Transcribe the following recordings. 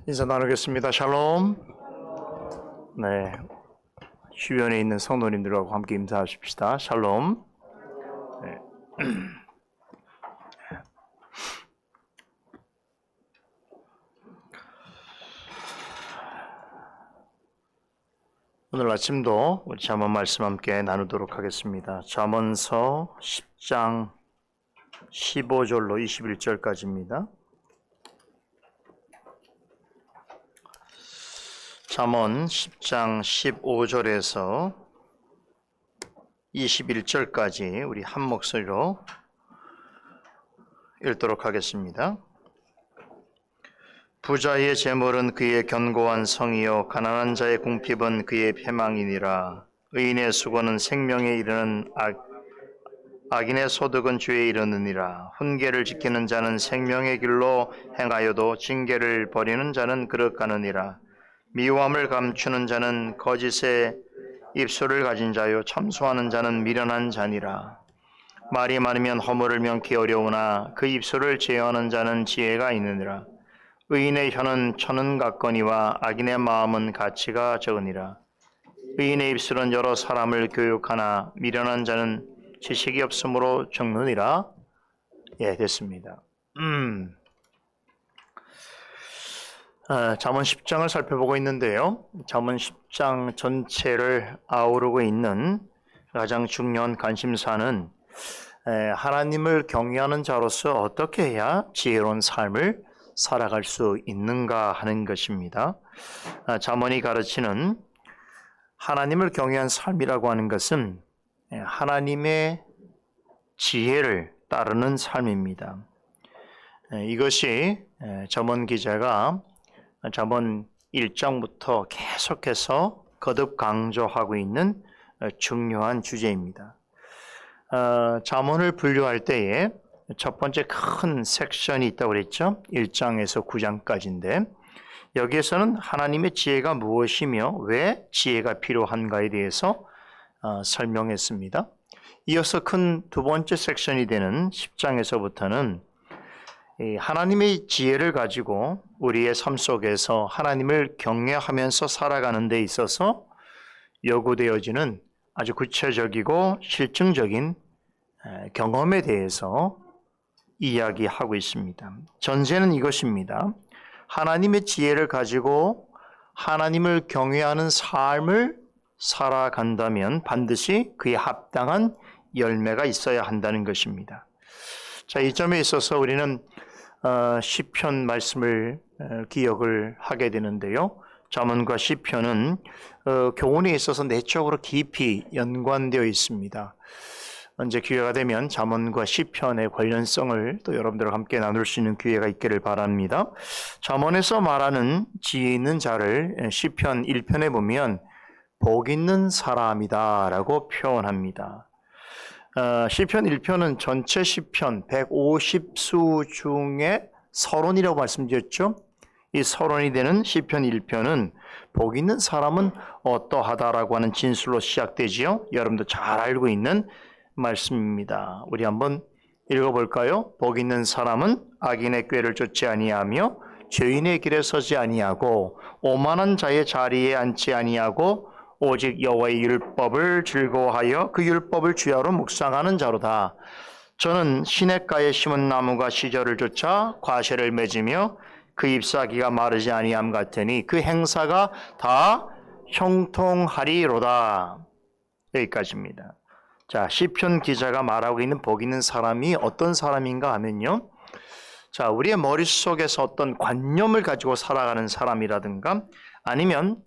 인사 나누겠습니다. 샬롬. 네, 주변에 있는 성도님들하고 함께 인사하십시다. 샬롬. 네. 오늘 아침도 우리 잠언 말씀 함께 나누도록 하겠습니다. 잠언서 10장 15절로 21절까지입니다. 잠언 10장 15절에서 21절까지 우리 한 목소리로 읽도록 하겠습니다. 부자의 재물은 그의 견고한 성이요 가난한 자의 궁핍은 그의 패망이니라. 의인의 수고는 생명에 이르는 악인의 소득은 죄에 이르느니라. 훈계를 지키는 자는 생명의 길로 행하여도 징계를 버리는 자는 그릇 가느니라. 미워함을 감추는 자는 거짓의 입술을 가진 자요 참소하는 자는 미련한 자니라. 말이 많으면 허물을 명키 어려우나 그 입술을 제어하는 자는 지혜가 있느니라. 의인의 혀는 천은 같거니와 악인의 마음은 가치가 적으니라. 의인의 입술은 여러 사람을 교육하나 미련한 자는 지식이 없으므로 죽느니라. 예, 됐습니다. 잠언 10장을 살펴보고 있는데요. 잠언 10장 전체를 아우르고 있는 가장 중요한 관심사는 하나님을 경외하는 자로서 어떻게 해야 지혜로운 삶을 살아갈 수 있는가 하는 것입니다. 잠언이 가르치는 하나님을 경외한 삶이라고 하는 것은 하나님의 지혜를 따르는 삶입니다. 이것이 잠언 기자가 잠언 1장부터 계속해서 거듭 강조하고 있는 중요한 주제입니다. 잠언을 분류할 때에 첫 번째 큰 섹션이 있다고 그랬죠. 1장에서 9장까지인데 여기에서는 하나님의 지혜가 무엇이며 왜 지혜가 필요한가에 대해서 설명했습니다. 이어서 큰 두 번째 섹션이 되는 10장에서부터는 하나님의 지혜를 가지고 우리의 삶 속에서 하나님을 경외하면서 살아가는 데 있어서 요구되어지는 아주 구체적이고 실증적인 경험에 대해서 이야기하고 있습니다. 전제는 이것입니다. 하나님의 지혜를 가지고 하나님을 경외하는 삶을 살아간다면 반드시 그에 합당한 열매가 있어야 한다는 것입니다. 자, 이 점에 있어서 우리는 시편 말씀을 기억을 하게 되는데요. 잠언과 시편은 교훈에 있어서 내적으로 깊이 연관되어 있습니다. 언제 기회가 되면 잠언과 시편의 관련성을 또 여러분들과 함께 나눌 수 있는 기회가 있기를 바랍니다. 잠언에서 말하는 지혜 있는 자를 시편 1편에 보면 복 있는 사람이다 라고 표현합니다. 시편 1편은 전체 시편 150수 중에 서론이라고 말씀드렸죠. 이 서론이 되는 시편 1편은 복 있는 사람은 어떠하다라고 하는 진술로 시작되지요. 여러분도 잘 알고 있는 말씀입니다. 우리 한번 읽어볼까요? 복 있는 사람은 악인의 꾀를 쫓지 아니하며 죄인의 길에 서지 아니하고 오만한 자의 자리에 앉지 아니하고 오직 여호와의 율법을 즐거워하여 그 율법을 주야로 묵상하는 자로다. 저는 시냇가에 심은 나무가 시절을 쫓아 과실을 맺으며 그 잎사귀가 마르지 아니함 같으니 그 행사가 다 형통하리로다. 여기까지입니다. 자, 시편 기자가 말하고 있는 복 있는 사람이 어떤 사람인가 하면요. 자, 우리의 머릿속에서 어떤 관념을 가지고 살아가는 사람이라든가 아니면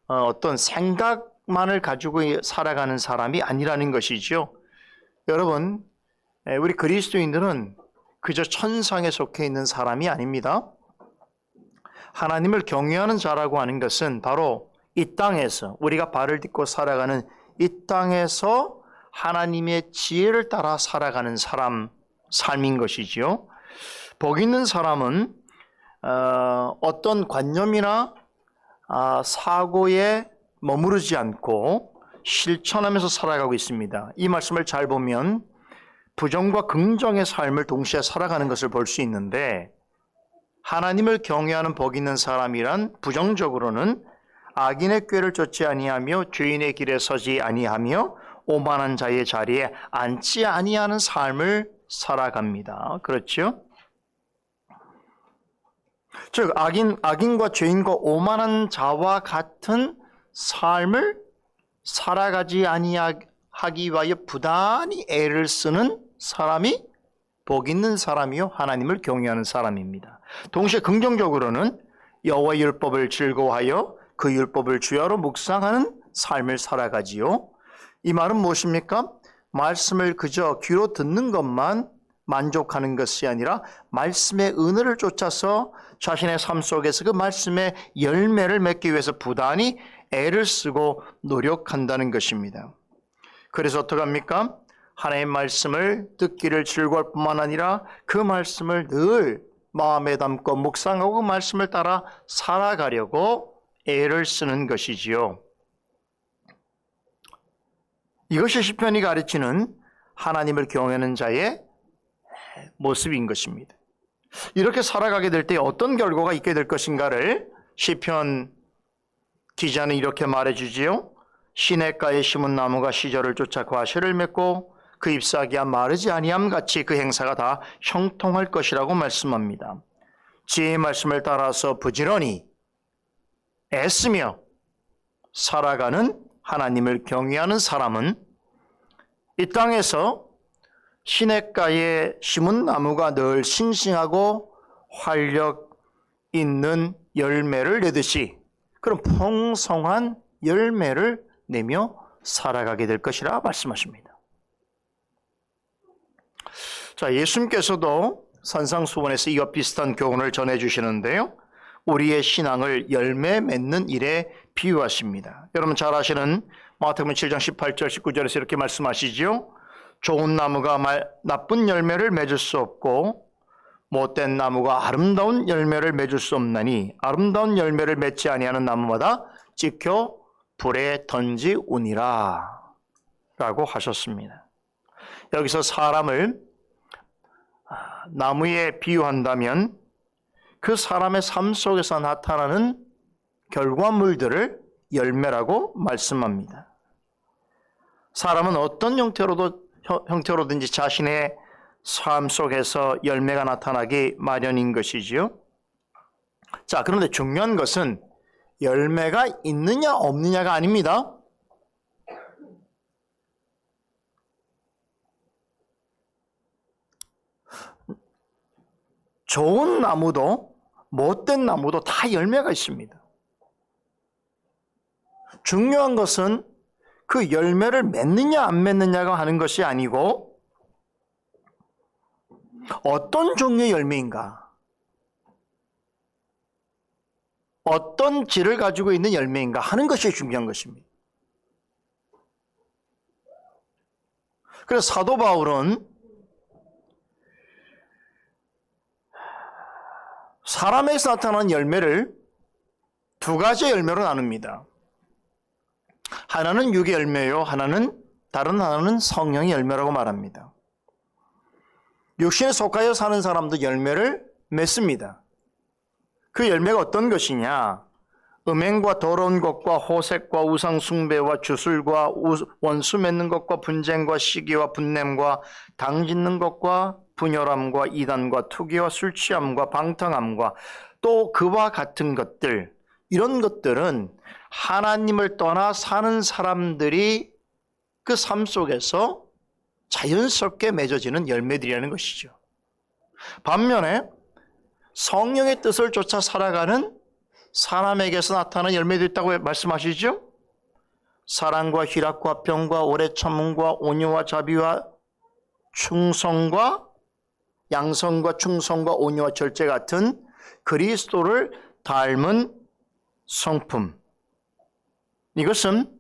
어떤 생각만을 가지고 살아가는 사람이 아니라는 것이죠. 여러분, 우리 그리스도인들은 그저 천상에 속해 있는 사람이 아닙니다. 하나님을 경외하는 자라고 하는 것은 바로 이 땅에서 우리가 발을 딛고 살아가는 이 땅에서 하나님의 지혜를 따라 살아가는 삶인 것이지요. 복 있는 사람은 어떤 관념이나 사고에 머무르지 않고 실천하면서 살아가고 있습니다. 이 말씀을 잘 보면 부정과 긍정의 삶을 동시에 살아가는 것을 볼 수 있는데 하나님을 경외하는 복 있는 사람이란 부정적으로는 악인의 꾀를 쫓지 아니하며 죄인의 길에 서지 아니하며 오만한 자의 자리에 앉지 아니하는 삶을 살아갑니다. 그렇죠? 즉 악인과 죄인과 오만한 자와 같은 삶을 살아가지 아니하기 위하여 부단히 애를 쓰는 사람이 복 있는 사람이요 하나님을 경외하는 사람입니다. 동시에 긍정적으로는 여호와의 율법을 즐거워하여 그 율법을 주야로 묵상하는 삶을 살아가지요. 이 말은 무엇입니까? 말씀을 그저 귀로 듣는 것만 만족하는 것이 아니라 말씀의 은혜를 쫓아서 자신의 삶 속에서 그 말씀의 열매를 맺기 위해서 부단히 애를 쓰고 노력한다는 것입니다. 그래서 어떡합니까? 하나님의 말씀을 듣기를 즐거울 뿐만 아니라 그 말씀을 늘 마음에 담고 묵상하고 그 말씀을 따라 살아가려고 애를 쓰는 것이지요. 이것이 시편이 가르치는 하나님을 경외하는 자의 모습인 것입니다. 이렇게 살아가게 될 때 어떤 결과가 있게 될 것인가를 시편 기자는 이렇게 말해주지요. 시냇가에 심은 나무가 시절을 쫓아 과실을 맺고 그 잎사귀가 마르지 아니함 같이 그 행사가 다 형통할 것이라고 말씀합니다. 지혜의 말씀을 따라서 부지런히 애쓰며 살아가는 하나님을 경외하는 사람은 이 땅에서 시냇가에 심은 나무가 늘 싱싱하고 활력 있는 열매를 내듯이 그런 풍성한 열매를 내며 살아가게 될 것이라 말씀하십니다. 자, 예수님께서도 산상수훈에서 이와 비슷한 교훈을 전해주시는데요. 우리의 신앙을 열매 맺는 일에 비유하십니다. 여러분 잘 아시는 마태복음 7장 18절 19절에서 이렇게 말씀하시죠. 좋은 나무가 나쁜 열매를 맺을 수 없고 못된 나무가 아름다운 열매를 맺을 수 없나니 아름다운 열매를 맺지 아니하는 나무마다 찍혀 불에 던지우니라 라고 하셨습니다. 여기서 사람을 나무에 비유한다면 그 사람의 삶 속에서 나타나는 결과물들을 열매라고 말씀합니다. 사람은 어떤 형태로든지 자신의 삶 속에서 열매가 나타나기 마련인 것이지요. 자, 그런데 중요한 것은 열매가 있느냐 없느냐가 아닙니다. 좋은 나무도 못된 나무도 다 열매가 있습니다. 중요한 것은 그 열매를 맺느냐 안 맺느냐가 하는 것이 아니고 어떤 종류의 열매인가, 어떤 질을 가지고 있는 열매인가 하는 것이 중요한 것입니다. 그래서 사도 바울은 사람에서 나타나는 열매를 두 가지 열매로 나눕니다. 하나는 육의 열매요, 다른 하나는 성령의 열매라고 말합니다. 육신에 속하여 사는 사람도 열매를 맺습니다. 그 열매가 어떤 것이냐? 음행과 더러운 것과 호색과 우상 숭배와 주술과 원수 맺는 것과 분쟁과 시기와 분냄과 당짓는 것과 분열함과 이단과 투기와 술 취함과 방탕함과 또 그와 같은 것들, 이런 것들은 하나님을 떠나 사는 사람들이 그 삶 속에서 자연스럽게 맺어지는 열매들이라는 것이죠. 반면에 성령의 뜻을 쫓아 살아가는 사람에게서 나타나는 열매도 있다고 말씀하시죠? 사랑과 희락과 평과 오래 참음과 온유와 자비와 충성과 양성과 충성과 온유와 절제 같은 그리스도를 닮은 성품. 이것은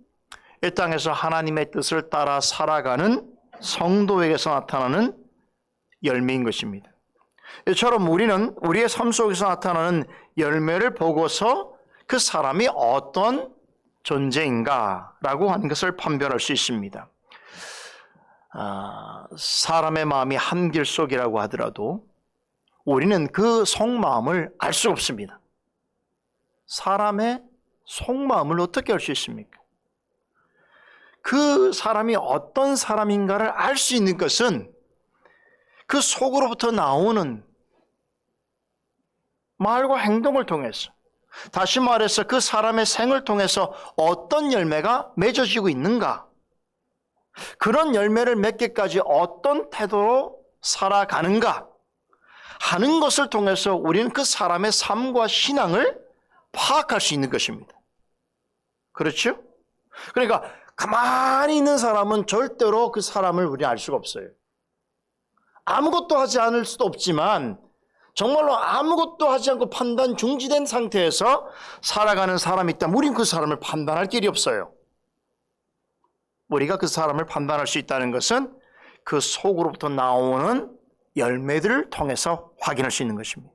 이 땅에서 하나님의 뜻을 따라 살아가는 성도에게서 나타나는 열매인 것입니다. 이처럼 우리는 우리의 삶 속에서 나타나는 열매를 보고서 그 사람이 어떤 존재인가라고 하는 것을 판별할 수 있습니다. 사람의 마음이 한 길 속이라고 하더라도 우리는 그 속마음을 알 수 없습니다. 사람의 속마음을 어떻게 알 수 있습니까? 그 사람이 어떤 사람인가를 알 수 있는 것은 그 속으로부터 나오는 말과 행동을 통해서, 다시 말해서 그 사람의 생을 통해서 어떤 열매가 맺어지고 있는가, 그런 열매를 맺기까지 어떤 태도로 살아가는가 하는 것을 통해서 우리는 그 사람의 삶과 신앙을 파악할 수 있는 것입니다. 그렇죠? 그러니까 가만히 있는 사람은 절대로 그 사람을 우리는 알 수가 없어요. 아무것도 하지 않을 수도 없지만 정말로 아무것도 하지 않고 판단 중지된 상태에서 살아가는 사람이 있다면 우리는 그 사람을 판단할 길이 없어요. 우리가 그 사람을 판단할 수 있다는 것은 그 속으로부터 나오는 열매들을 통해서 확인할 수 있는 것입니다.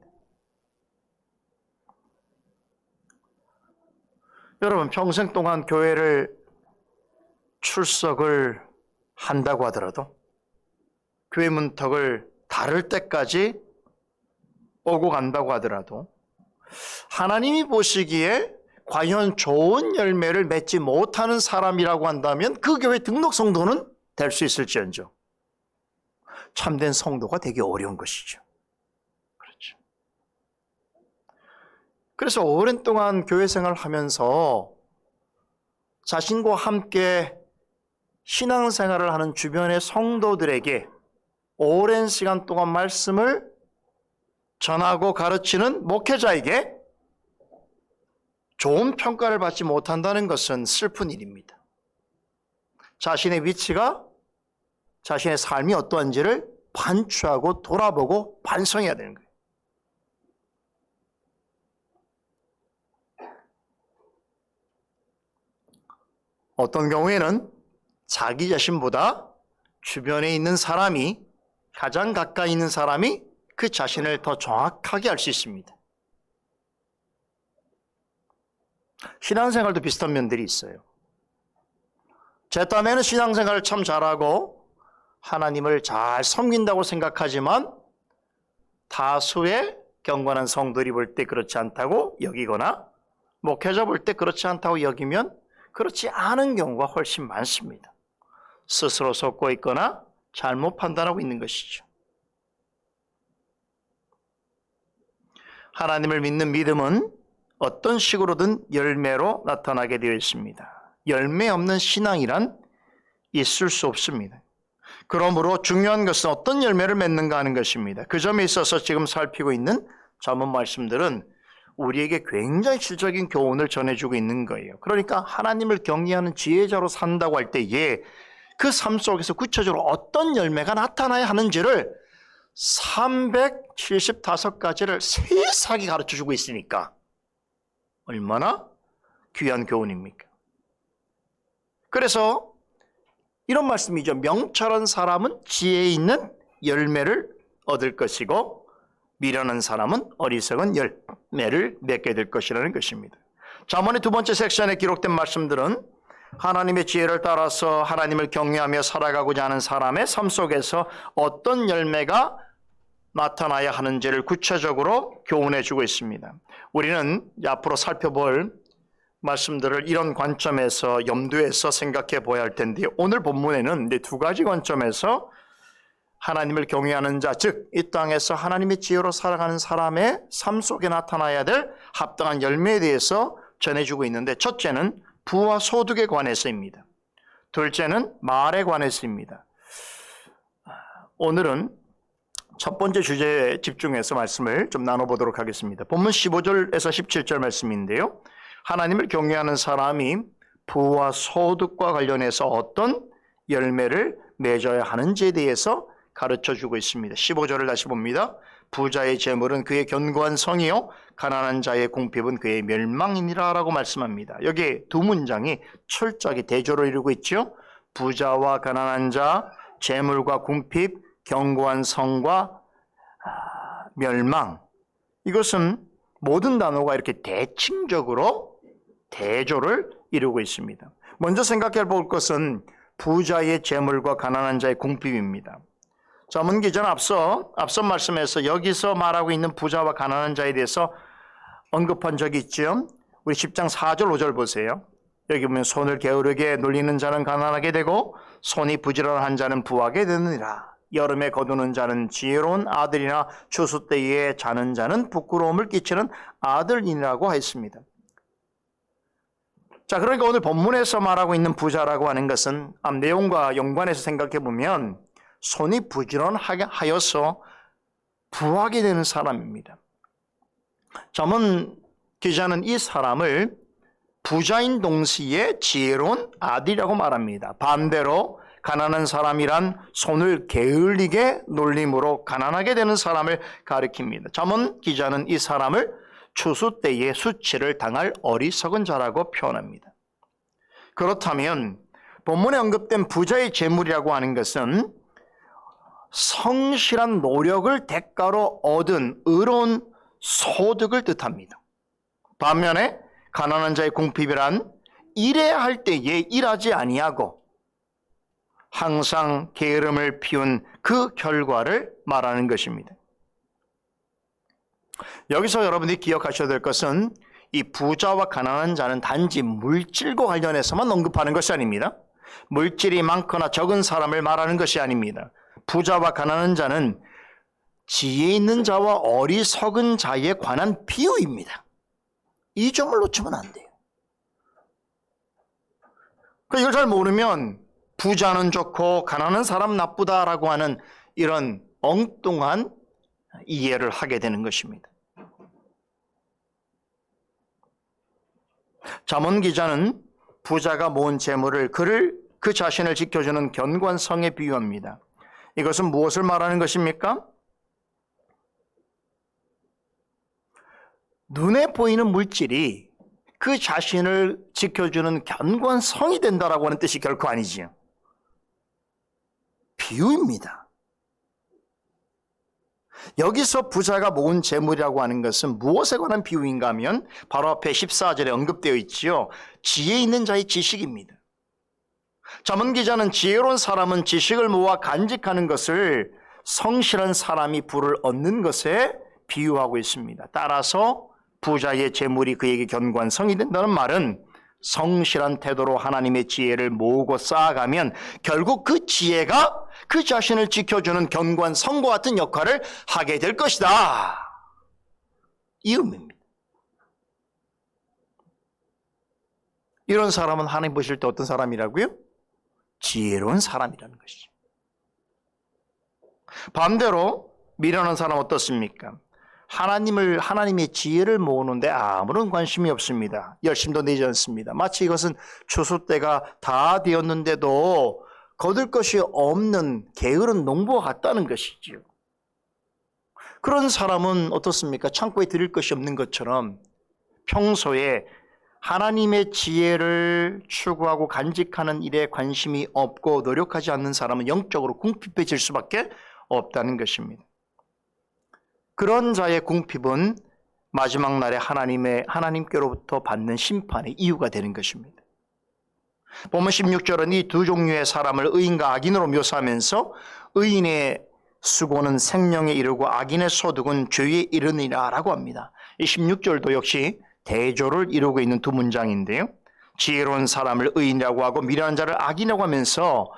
여러분, 평생 동안 교회를 출석을 한다고 하더라도 교회 문턱을 닫을 때까지 오고 간다고 하더라도 하나님이 보시기에 과연 좋은 열매를 맺지 못하는 사람이라고 한다면 그 교회 등록 성도는 될 수 있을지언정 참된 성도가 되기 어려운 것이죠. 그렇죠. 그래서 오랜 동안 교회 생활을 하면서 자신과 함께 신앙생활을 하는 주변의 성도들에게 오랜 시간 동안 말씀을 전하고 가르치는 목회자에게 좋은 평가를 받지 못한다는 것은 슬픈 일입니다. 자신의 위치가, 자신의 삶이 어떠한지를 반추하고 돌아보고 반성해야 되는 거예요. 어떤 경우에는 자기 자신보다 주변에 있는 사람이, 가장 가까이 있는 사람이 그 자신을 더 정확하게 알 수 있습니다. 신앙생활도 비슷한 면들이 있어요. 제 딴에는 신앙생활을 참 잘하고 하나님을 잘 섬긴다고 생각하지만 다수의 경건한 성도들이 볼 때 그렇지 않다고 여기거나 목회자 볼 때 그렇지 않다고 여기면 그렇지 않은 경우가 훨씬 많습니다. 스스로 속고 있거나 잘못 판단하고 있는 것이죠. 하나님을 믿는 믿음은 어떤 식으로든 열매로 나타나게 되어 있습니다. 열매 없는 신앙이란 있을 수 없습니다. 그러므로 중요한 것은 어떤 열매를 맺는가 하는 것입니다. 그 점에 있어서 지금 살피고 있는 잠언 말씀들은 우리에게 굉장히 실적인 교훈을 전해주고 있는 거예요. 그러니까 하나님을 경외하는 지혜자로 산다고 할 때에 그 삶 속에서 구체적으로 어떤 열매가 나타나야 하는지를 375가지를 세세하게 가르쳐주고 있으니까 얼마나 귀한 교훈입니까? 그래서 이런 말씀이죠. 명철한 사람은 지혜 있는 열매를 얻을 것이고 미련한 사람은 어리석은 열매를 맺게 될 것이라는 것입니다. 잠언의 두 번째 섹션에 기록된 말씀들은 하나님의 지혜를 따라서 하나님을 경외하며 살아가고자 하는 사람의 삶 속에서 어떤 열매가 나타나야 하는지를 구체적으로 교훈해 주고 있습니다. 우리는 앞으로 살펴볼 말씀들을 이런 관점에서 염두에서 생각해 보아야 할 텐데 오늘 본문에는 두 가지 관점에서 하나님을 경외하는 자, 즉 이 땅에서 하나님의 지혜로 살아가는 사람의 삶 속에 나타나야 될 합당한 열매에 대해서 전해주고 있는데 첫째는 부와 소득에 관해서입니다. 둘째는 말에 관해서입니다. 오늘은 첫 번째 주제에 집중해서 말씀을 좀 나눠보도록 하겠습니다. 본문 15절에서 17절 말씀인데요. 하나님을 경외하는 사람이 부와 소득과 관련해서 어떤 열매를 맺어야 하는지에 대해서 가르쳐주고 있습니다. 15절을 다시 봅니다. 부자의 재물은 그의 견고한 성이요 가난한 자의 궁핍은 그의 멸망이니라 라고 말씀합니다. 여기에 두 문장이 철저하게 대조를 이루고 있죠. 부자와 가난한 자, 재물과 궁핍, 견고한 성과 멸망. 이것은 모든 단어가 이렇게 대칭적으로 대조를 이루고 있습니다. 먼저 생각해 볼 것은 부자의 재물과 가난한 자의 궁핍입니다. 자문 기자는 앞서 말씀에서 여기서 말하고 있는 부자와 가난한 자에 대해서 언급한 적이 있죠. 우리 10장 4절 5절 보세요. 여기 보면 손을 게으르게 놀리는 자는 가난하게 되고 손이 부지런한 자는 부하게 되느니라. 여름에 거두는 자는 지혜로운 아들이나 추수 때에 자는 자는 부끄러움을 끼치는 아들이라고 했습니다. 자, 그러니까 오늘 본문에서 말하고 있는 부자라고 하는 것은 앞 내용과 연관해서 생각해 보면 손이 부지런하게 하여서 부하게 되는 사람입니다. 자문 기자는 이 사람을 부자인 동시에 지혜로운 아들이라고 말합니다. 반대로 가난한 사람이란 손을 게을리게 놀림으로 가난하게 되는 사람을 가리킵니다. 자문 기자는 이 사람을 추수 때에 수치를 당할 어리석은 자라고 표현합니다. 그렇다면 본문에 언급된 부자의 재물이라고 하는 것은 성실한 노력을 대가로 얻은 의로운 소득을 뜻합니다. 반면에 가난한 자의 궁핍이란 일해야 할 때에 일하지 아니하고 항상 게으름을 피운 그 결과를 말하는 것입니다. 여기서 여러분들이 기억하셔야 될 것은 이 부자와 가난한 자는 단지 물질과 관련해서만 언급하는 것이 아닙니다. 물질이 많거나 적은 사람을 말하는 것이 아닙니다. 부자와 가난한 자는 지혜 있는 자와 어리석은 자에 관한 비유입니다. 이 점을 놓치면 안 돼요. 이걸 잘 모르면 부자는 좋고 가난한 사람 나쁘다라고 하는 이런 엉뚱한 이해를 하게 되는 것입니다. 자문 기자는 부자가 모은 재물을 그 자신을 지켜주는 견고한 성에 비유합니다. 이것은 무엇을 말하는 것입니까? 눈에 보이는 물질이 그 자신을 지켜주는 견고한 성이 된다라고 하는 뜻이 결코 아니지요. 비유입니다. 여기서 부자가 모은 재물이라고 하는 것은 무엇에 관한 비유인가 하면 바로 앞에 14절에 언급되어 있지요. 지혜 있는 자의 지식입니다. 자문 기자는 지혜로운 사람은 지식을 모아 간직하는 것을 성실한 사람이 부를 얻는 것에 비유하고 있습니다. 따라서 부자의 재물이 그에게 견고한 성이 된다는 말은 성실한 태도로 하나님의 지혜를 모으고 쌓아가면 결국 그 지혜가 그 자신을 지켜주는 견고한 성과 같은 역할을 하게 될 것이다. 이 의미입니다. 이런 사람은 하나님 보실 때 어떤 사람이라고요? 지혜로운 사람이라는 것이죠. 반대로 미련한 사람 어떻습니까? 하나님의 지혜를 모으는데 아무런 관심이 없습니다. 열심도 내지 않습니다. 마치 이것은 추수 때가 다 되었는데도 거둘 것이 없는 게으른 농부와 같다는 것이지요. 그런 사람은 어떻습니까? 창고에 드릴 것이 없는 것처럼 평소에 하나님의 지혜를 추구하고 간직하는 일에 관심이 없고 노력하지 않는 사람은 영적으로 궁핍해질 수밖에 없다는 것입니다. 그런 자의 궁핍은 마지막 날에 하나님께로부터 받는 심판의 이유가 되는 것입니다. 보면 16절은 이 두 종류의 사람을 의인과 악인으로 묘사하면서 의인의 수고는 생명에 이르고 악인의 소득은 죄에 이르니라 라고 합니다. 이 16절도 역시 대조를 이루고 있는 두 문장인데요. 지혜로운 사람을 의인이라고 하고 미련한 자를 악인이라고 하면서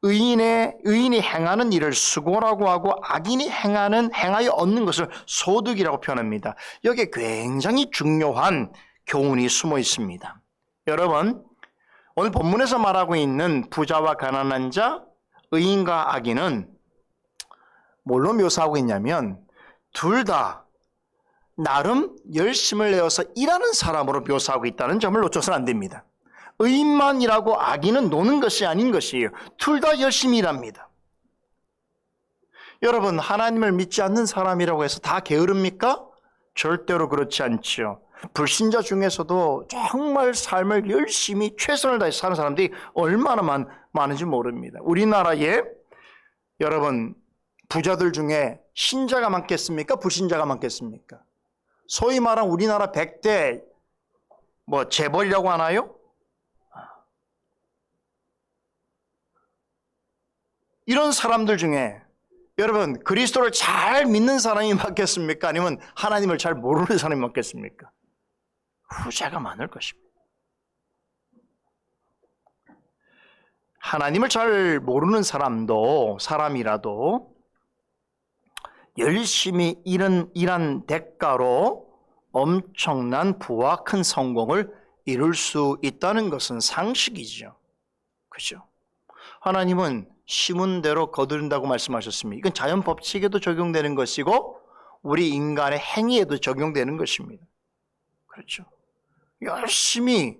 의인이 행하는 일을 수고라고 하고 악인이 행하여 얻는 것을 소득이라고 표현합니다. 여기에 굉장히 중요한 교훈이 숨어 있습니다. 여러분, 오늘 본문에서 말하고 있는 부자와 가난한 자, 의인과 악인은 뭘로 묘사하고 있냐면 둘 다 나름 열심을 내어서 일하는 사람으로 묘사하고 있다는 점을 놓쳐서는 안 됩니다. 의인만 일하고 악인은 노는 것이 아닌 것이에요. 둘 다 열심히 일합니다. 여러분, 하나님을 믿지 않는 사람이라고 해서 다 게으릅니까? 절대로 그렇지 않죠. 불신자 중에서도 정말 삶을 열심히 최선을 다해서 사는 사람들이 얼마나 많은지 모릅니다. 우리나라에 여러분 부자들 중에 신자가 많겠습니까? 불신자가 많겠습니까? 소위 말하는 우리나라 100대 재벌이라고 하나요? 이런 사람들 중에 여러분, 그리스도를 잘 믿는 사람이 맞겠습니까? 아니면 하나님을 잘 모르는 사람이 맞겠습니까? 후자가 많을 것입니다. 하나님을 잘 모르는 사람이라도 열심히 일한 대가로 엄청난 부와 큰 성공을 이룰 수 있다는 것은 상식이죠. 그죠? 하나님은 심은 대로 거두린다고 말씀하셨습니다. 이건 자연 법칙에도 적용되는 것이고 우리 인간의 행위에도 적용되는 것입니다. 그렇죠? 열심히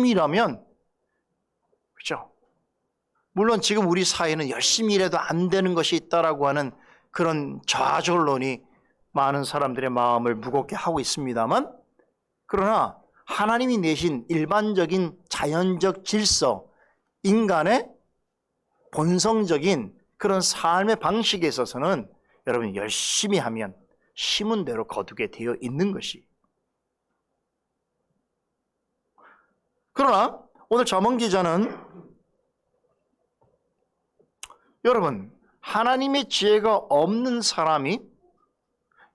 일하면, 그렇죠? 물론 지금 우리 사회는 열심히 일해도 안 되는 것이 있다라고 하는 그런 좌절론이 많은 사람들의 마음을 무겁게 하고 있습니다만, 그러나 하나님이 내신 일반적인 자연적 질서, 인간의 본성적인 그런 삶의 방식에 있어서는 여러분 열심히 하면 심은 대로 거두게 되어 있는 것이. 그러나 오늘 잠언 기자는 여러분, 하나님의 지혜가 없는 사람이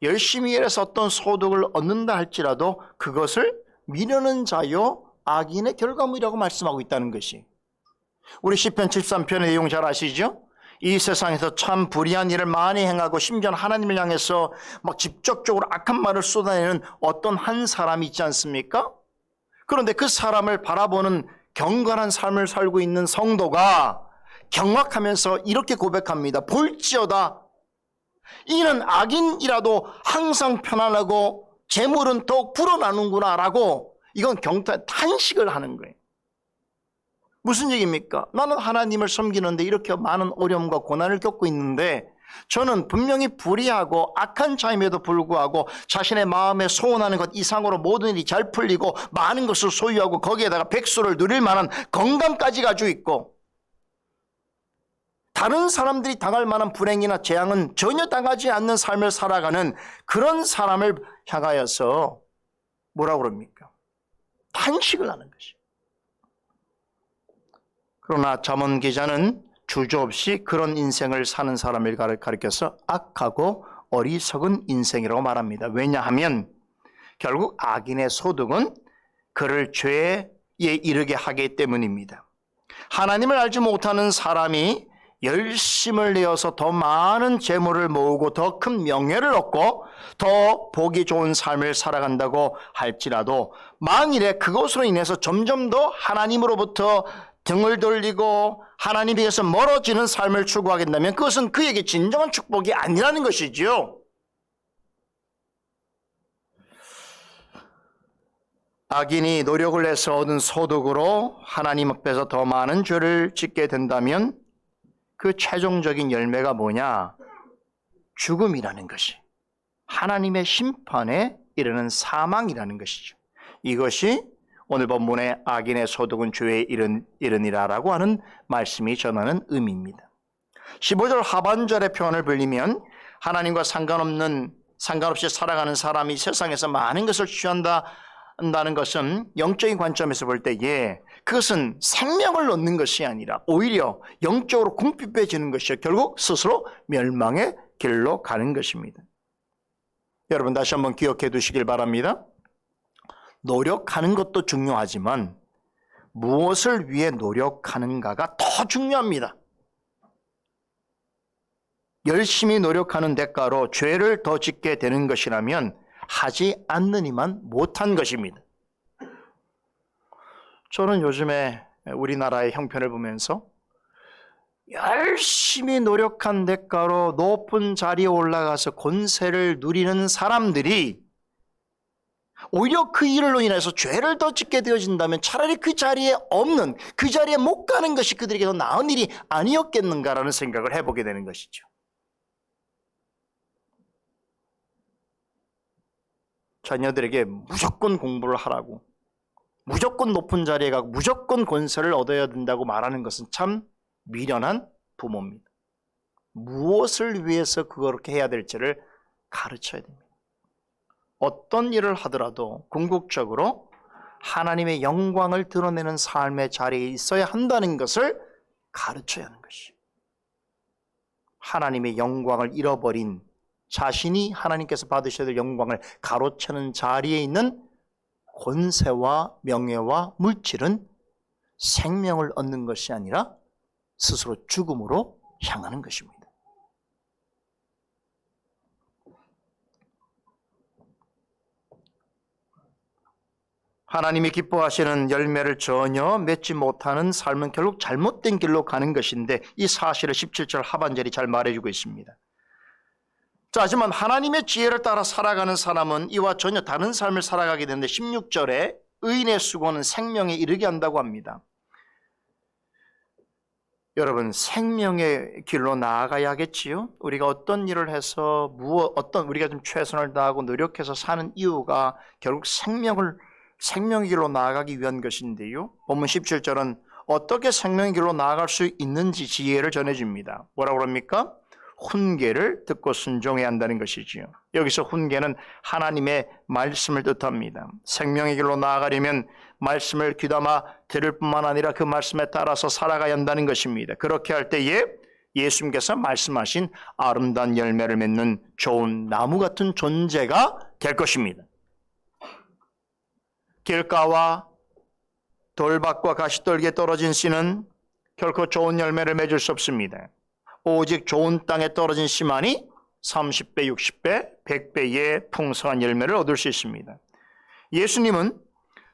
열심히 일해서 어떤 소득을 얻는다 할지라도 그것을 미루는 자요 악인의 결과물이라고 말씀하고 있다는 것이. 우리 시편 73편의 내용 잘 아시죠? 이 세상에서 참 불의한 일을 많이 행하고 심지어 하나님을 향해서 막 직접적으로 악한 말을 쏟아내는 어떤 한 사람이 있지 않습니까? 그런데 그 사람을 바라보는 경건한 삶을 살고 있는 성도가 경악하면서 이렇게 고백합니다. 볼지어다 이는 악인이라도 항상 편안하고 재물은 더욱 불어나는구나 라고, 이건 탄식을 하는 거예요. 무슨 얘기입니까? 나는 하나님을 섬기는데 이렇게 많은 어려움과 고난을 겪고 있는데 저는 분명히 불의하고 악한 자임에도 불구하고 자신의 마음에 소원하는 것 이상으로 모든 일이 잘 풀리고 많은 것을 소유하고 거기에다가 백수를 누릴 만한 건강까지 가지고 있고 다른 사람들이 당할 만한 불행이나 재앙은 전혀 당하지 않는 삶을 살아가는 그런 사람을 향하여서 뭐라고 그럽니까? 탄식을 하는 것이. 그러나 잠언 기자는 주저없이 그런 인생을 사는 사람을 가리켜서 악하고 어리석은 인생이라고 말합니다. 왜냐하면 결국 악인의 소득은 그를 죄에 이르게 하기 때문입니다. 하나님을 알지 못하는 사람이 열심을 내어서 더 많은 재물을 모으고 더 큰 명예를 얻고 더 보기 좋은 삶을 살아간다고 할지라도 만일에 그것으로 인해서 점점 더 하나님으로부터 등을 돌리고 하나님에게서 멀어지는 삶을 추구하게 된다면 그것은 그에게 진정한 축복이 아니라는 것이지요. 악인이 노력을 해서 얻은 소득으로 하나님 앞에서 더 많은 죄를 짓게 된다면 그 최종적인 열매가 뭐냐? 죽음이라는 것이, 하나님의 심판에 이르는 사망이라는 것이죠. 이것이 오늘 본문의 악인의 소득은 죄에 이르니라라고 하는 말씀이 전하는 의미입니다. 15절 하반절의 표현을 빌리면 하나님과 상관없이 살아가는 사람이 세상에서 많은 것을 취한다는 것은 영적인 관점에서 볼 때에 그것은 생명을 얻는 것이 아니라 오히려 영적으로 궁핍해지는 것이요 결국 스스로 멸망의 길로 가는 것입니다. 여러분 다시 한번 기억해 두시길 바랍니다. 노력하는 것도 중요하지만 무엇을 위해 노력하는가가 더 중요합니다. 열심히 노력하는 대가로 죄를 더 짓게 되는 것이라면 하지 않느니만 못한 것입니다. 저는 요즘에 우리나라의 형편을 보면서 열심히 노력한 대가로 높은 자리에 올라가서 권세를 누리는 사람들이 오히려 그 일로 인해서 죄를 더 짓게 되어진다면 차라리 그 자리에 없는, 그 자리에 못 가는 것이 그들에게 더 나은 일이 아니었겠는가라는 생각을 해보게 되는 것이죠. 자녀들에게 무조건 공부를 하라고, 무조건 높은 자리에 가고 무조건 권세를 얻어야 된다고 말하는 것은 참 미련한 부모입니다. 무엇을 위해서 그렇게 해야 될지를 가르쳐야 됩니다. 어떤 일을 하더라도 궁극적으로 하나님의 영광을 드러내는 삶의 자리에 있어야 한다는 것을 가르쳐야 하는 것이죠. 하나님의 영광을 잃어버린, 자신이 하나님께서 받으셔야 될 영광을 가로채는 자리에 있는 권세와 명예와 물질은 생명을 얻는 것이 아니라 스스로 죽음으로 향하는 것입니다. 하나님이 기뻐하시는 열매를 전혀 맺지 못하는 삶은 결국 잘못된 길로 가는 것인데, 이 사실을 17절 하반절이 잘 말해주고 있습니다. 자, 하지만 하나님의 지혜를 따라 살아가는 사람은 이와 전혀 다른 삶을 살아가게 되는데, 16절에 의인의 수고는 생명에 이르게 한다고 합니다. 여러분, 생명의 길로 나아가야겠지요? 우리가 어떤 일을 해서 우리가 좀 최선을 다하고 노력해서 사는 이유가 결국 생명의 길로 나아가기 위한 것인데요. 본문 17절은 어떻게 생명의 길로 나아갈 수 있는지 지혜를 전해줍니다. 뭐라고 합니까? 훈계를 듣고 순종해야 한다는 것이지요. 여기서 훈계는 하나님의 말씀을 뜻합니다. 생명의 길로 나아가려면 말씀을 귀담아 들을 뿐만 아니라 그 말씀에 따라서 살아가야 한다는 것입니다. 그렇게 할 때에 예수님께서 말씀하신 아름다운 열매를 맺는 좋은 나무 같은 존재가 될 것입니다. 길가와 돌밭과 가시떨기에 떨어진 씨는 결코 좋은 열매를 맺을 수 없습니다. 오직 좋은 땅에 떨어진 씨만이 30배, 60배, 100배의 풍성한 열매를 얻을 수 있습니다. 예수님은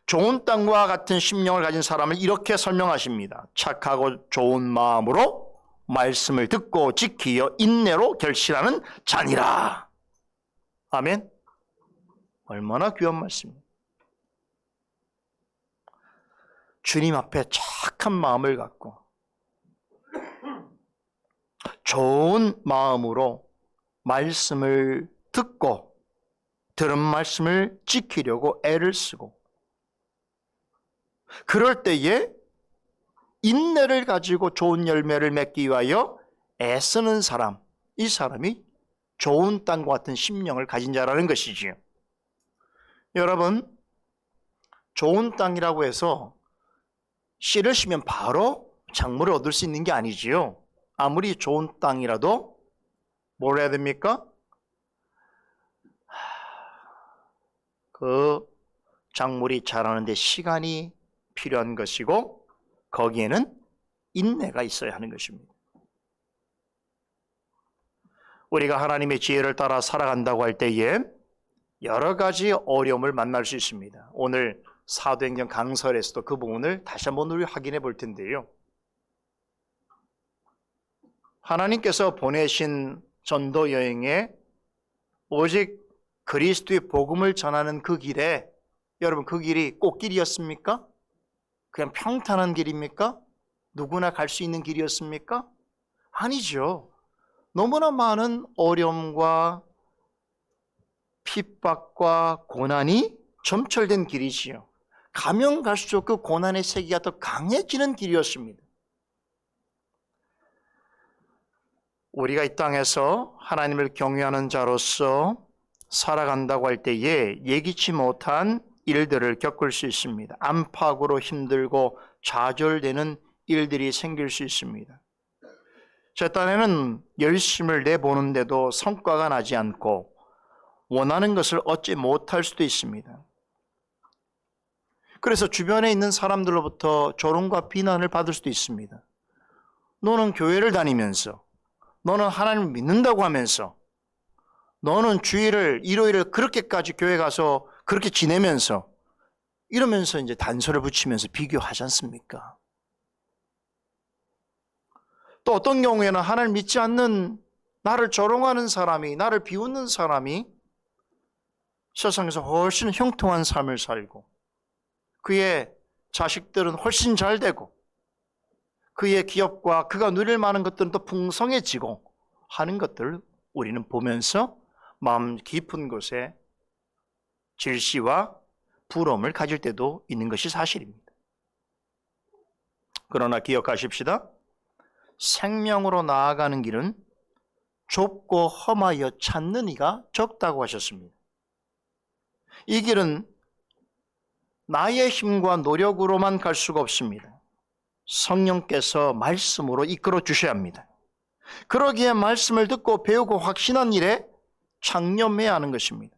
좋은 땅과 같은 심령을 가진 사람을 이렇게 설명하십니다. 착하고 좋은 마음으로 말씀을 듣고 지키어 인내로 결실하는 자니라. 아멘. 얼마나 귀한 말씀입니다. 주님 앞에 착한 마음을 갖고 좋은 마음으로 말씀을 듣고 들은 말씀을 지키려고 애를 쓰고, 그럴 때에 인내를 가지고 좋은 열매를 맺기 위하여 애쓰는 사람, 이 사람이 좋은 땅과 같은 심령을 가진 자라는 것이지요. 여러분, 좋은 땅이라고 해서 씨를 심으면 바로 작물을 얻을 수 있는 게 아니지요. 아무리 좋은 땅이라도 뭘 해야 됩니까? 그 작물이 자라는데 시간이 필요한 것이고, 거기에는 인내가 있어야 하는 것입니다. 우리가 하나님의 지혜를 따라 살아간다고 할 때에 여러 가지 어려움을 만날 수 있습니다. 오늘 사도행전 강설에서도 그 부분을 다시 한번 우리 확인해 볼 텐데요. 하나님께서 보내신 전도 여행에 오직 그리스도의 복음을 전하는 그 길에, 여러분, 그 길이 꽃길이었습니까? 그냥 평탄한 길입니까? 누구나 갈 수 있는 길이었습니까? 아니죠. 너무나 많은 어려움과 핍박과 고난이 점철된 길이지요. 가면 갈수록 그 고난의 세계가 더 강해지는 길이었습니다. 우리가 이 땅에서 하나님을 경외하는 자로서 살아간다고 할 때에 예기치 못한 일들을 겪을 수 있습니다. 안팎으로 힘들고 좌절되는 일들이 생길 수 있습니다. 제 딴에는 열심을 내보는데도 성과가 나지 않고 원하는 것을 얻지 못할 수도 있습니다. 그래서 주변에 있는 사람들로부터 조롱과 비난을 받을 수도 있습니다. 너는 교회를 다니면서, 너는 하나님을 믿는다고 하면서, 너는 주일을, 일요일을 그렇게까지 교회 가서 그렇게 지내면서, 이러면서 이제 단서를 붙이면서 비교하지 않습니까? 또 어떤 경우에는 하나님을 믿지 않는, 나를 조롱하는 사람이, 나를 비웃는 사람이 세상에서 훨씬 형통한 삶을 살고, 그의 자식들은 훨씬 잘 되고, 그의 기업과 그가 누릴 만한 것들은 또 풍성해지고 하는 것들을 우리는 보면서 마음 깊은 곳에 질시와 부러움을 가질 때도 있는 것이 사실입니다. 그러나 기억하십시다. 생명으로 나아가는 길은 좁고 험하여 찾는 이가 적다고 하셨습니다. 이 길은 나의 힘과 노력으로만 갈 수가 없습니다. 성령께서 말씀으로 이끌어 주셔야 합니다. 그러기에 말씀을 듣고 배우고 확신한 일에 창념해야 하는 것입니다.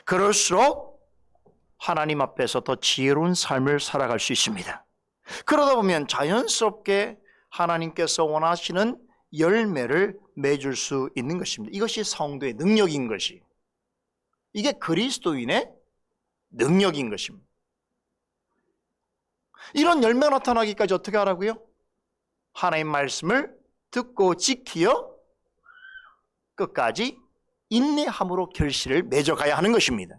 그럴수록 하나님 앞에서 더 지혜로운 삶을 살아갈 수 있습니다. 그러다 보면 자연스럽게 하나님께서 원하시는 열매를 맺을 수 있는 것입니다. 이것이 성도의 능력인 것이, 이게 그리스도인의 능력인 것입니다. 이런 열매가 나타나기까지 어떻게 하라고요? 하나님 말씀을 듣고 지키어 끝까지 인내함으로 결실을 맺어가야 하는 것입니다.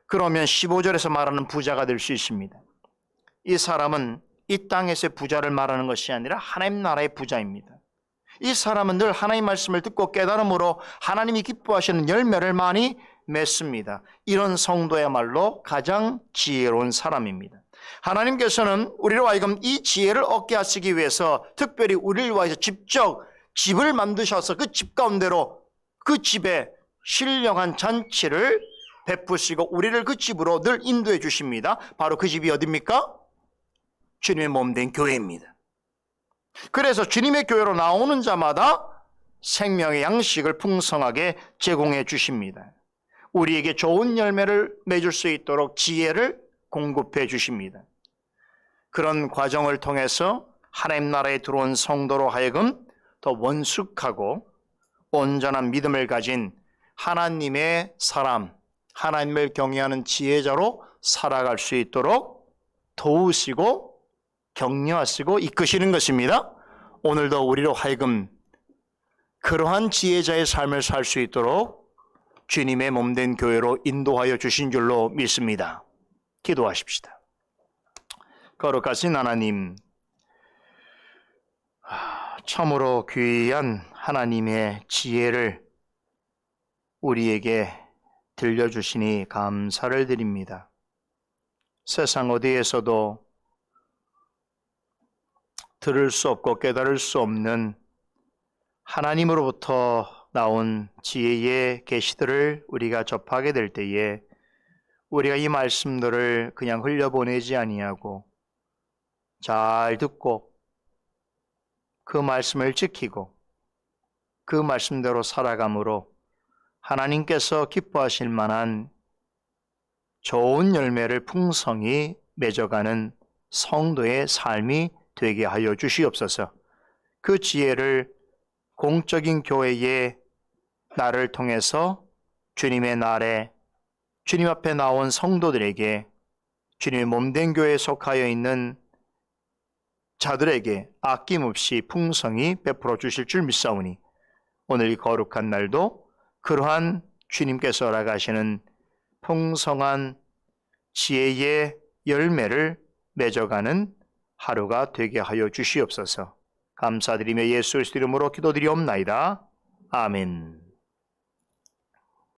그러면 15절에서 말하는 부자가 될 수 있습니다. 이 사람은 이 땅에서의 부자를 말하는 것이 아니라 하나님 나라의 부자입니다. 이 사람은 늘 하나님 말씀을 듣고 깨달음으로 하나님이 기뻐하시는 열매를 많이 맺습니다. 이런 성도야말로 가장 지혜로운 사람입니다. 하나님께서는 우리로 하여금 이 지혜를 얻게 하시기 위해서 특별히 우리를 위해서 직접 집을 만드셔서 그 집 가운데로, 그 집에 신령한 잔치를 베푸시고 우리를 그 집으로 늘 인도해 주십니다. 바로 그 집이 어디입니까? 주님의 몸된 교회입니다. 그래서 주님의 교회로 나오는 자마다 생명의 양식을 풍성하게 제공해 주십니다. 우리에게 좋은 열매를 맺을 수 있도록 지혜를 공급해 주십니다. 그런 과정을 통해서 하나님 나라에 들어온 성도로 하여금 더 원숙하고 온전한 믿음을 가진 하나님의 사람, 하나님을 경외하는 지혜자로 살아갈 수 있도록 도우시고 격려하시고 이끄시는 것입니다. 오늘도 우리로 하여금 그러한 지혜자의 삶을 살 수 있도록 주님의 몸된 교회로 인도하여 주신 줄로 믿습니다. 기도하십시다. 거룩하신 하나님, 참으로 귀한 하나님의 지혜를 우리에게 들려주시니 감사를 드립니다. 세상 어디에서도 들을 수 없고 깨달을 수 없는 하나님으로부터 나온 지혜의 계시들을 우리가 접하게 될 때에 우리가 이 말씀들을 그냥 흘려보내지 아니하고 잘 듣고 그 말씀을 지키고 그 말씀대로 살아감으로 하나님께서 기뻐하실 만한 좋은 열매를 풍성히 맺어가는 성도의 삶이 되게 하여 주시옵소서. 그 지혜를 공적인 교회의 나를 통해서 주님의 날에 주님 앞에 나온 성도들에게, 주님의 몸된 교회에 속하여 있는 자들에게 아낌없이 풍성히 베풀어 주실 줄 믿사오니 오늘 이 거룩한 날도 그러한 주님께서 허락하시는 풍성한 지혜의 열매를 맺어가는 하루가 되게 하여 주시옵소서. 감사드리며 예수 그리스도 이름으로 기도드리옵나이다. 아멘.